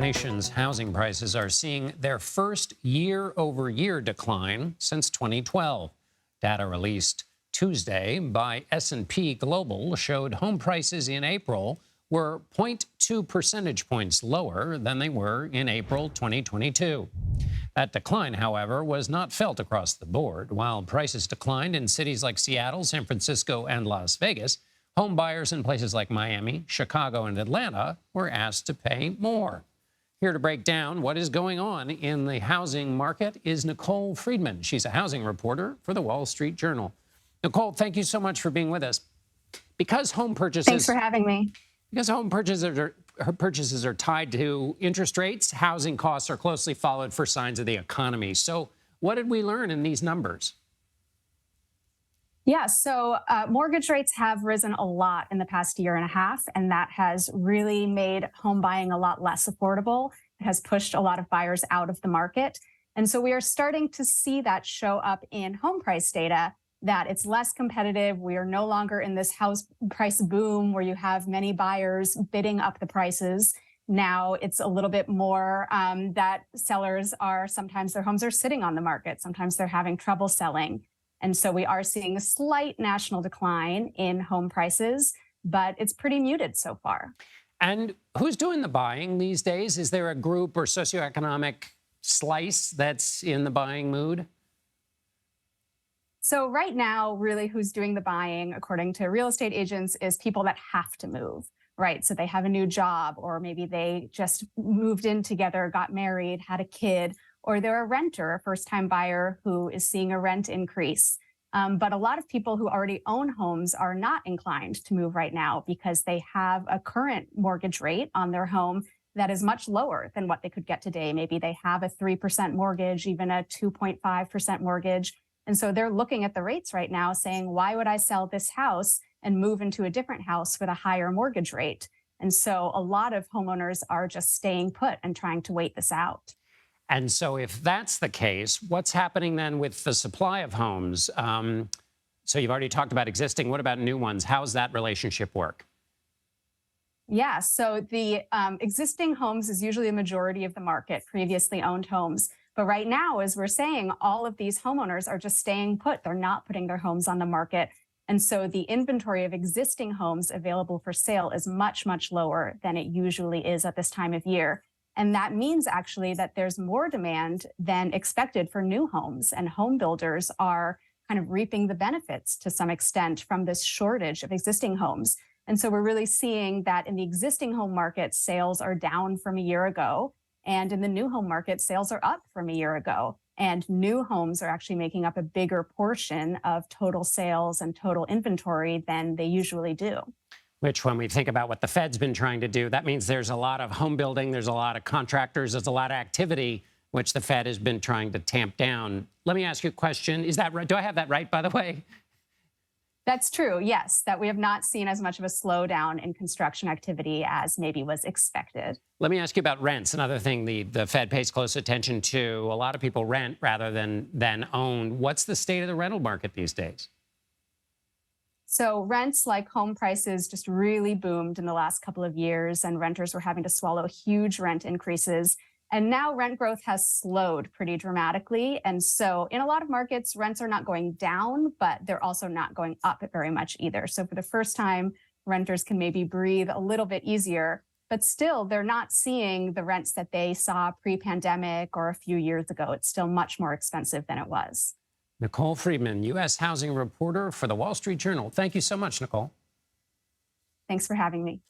nation's housing prices are seeing their first year-over-year decline since 2012. Data released Tuesday by S&P Global showed home prices in April were 0.2 percentage points lower than they were in April 2022. That decline, however, was not felt across the board. While prices declined in cities like Seattle, San Francisco, and Las Vegas, home buyers in places like Miami, Chicago, and Atlanta were asked to pay more. Here to break down what is going on in the housing market is Nicole Friedman. She's a housing reporter for the Wall Street Journal. Nicole, thank you so much for being with us. Because home purchases... Thanks for having me. Because home purchases are tied to interest rates, housing costs are closely followed for signs of the economy. So what did we learn in these numbers? Yeah, so mortgage rates have risen a lot in the past year and a half, and that has really made home buying a lot less affordable. It has pushed a lot of buyers out of the market. And so we are starting to see that show up in home price data, that it's less competitive. We are no longer in this house price boom where you have many buyers bidding up the prices. Now it's a little bit more that sellers are, sometimes their homes are sitting on the market. Sometimes they're having trouble selling. And so we are seeing a slight national decline in home prices, but it's pretty muted so far. And who's doing the buying these days? Is there a group or socioeconomic slice that's in the buying mood? So right now, really who's doing the buying, according to real estate agents, is people that have to move, right? So they have a new job, or maybe they just moved in together, got married, had a kid, or they're a renter, a first-time buyer who is seeing a rent increase. But a lot of people who already own homes are not inclined to move right now because they have a current mortgage rate on their home that is much lower than what they could get today. Maybe they have a 3% mortgage, even a 2.5% mortgage. And so they're looking at the rates right now saying, why would I sell this house and move into a different house with a higher mortgage rate? And so a lot of homeowners are just staying put and trying to wait this out. And so if that's the case, what's happening then with the supply of homes? So you've already talked about existing. What about new ones? How's that relationship work? Yeah, so the existing homes is usually a majority of the market, previously owned homes. But right now, as we're saying, all of these homeowners are just staying put. They're not putting their homes on the market. And so the inventory of existing homes available for sale is much, much lower than it usually is at this time of year. And that means actually that there's more demand than expected for new homes, and home builders are kind of reaping the benefits to some extent from this shortage of existing homes. And so we're really seeing that in the existing home market, sales are down from a year ago. And in the new home market, sales are up from a year ago. And new homes are actually making up a bigger portion of total sales and total inventory than they usually do. Which, when we think about what the Fed's been trying to do, that means there's a lot of home building, there's a lot of contractors, there's a lot of activity, which the Fed has been trying to tamp down. Let me ask you a question. Is that right? Do I have that right, by the way? That's true, yes, that we have not seen as much of a slowdown in construction activity as maybe was expected. Let me ask you about rents, another thing the Fed pays close attention to. A lot of people rent rather than own. What's the state of the rental market these days? So rents, like home prices, just really boomed in the last couple of years, and renters were having to swallow huge rent increases. And now rent growth has slowed pretty dramatically. And so in a lot of markets, rents are not going down, but they're also not going up very much either. So for the first time, renters can maybe breathe a little bit easier, but still they're not seeing the rents that they saw pre-pandemic or a few years ago. It's still much more expensive than it was. Nicole Friedman, U.S. housing reporter for the Wall Street Journal. Thank you so much, Nicole. Thanks for having me.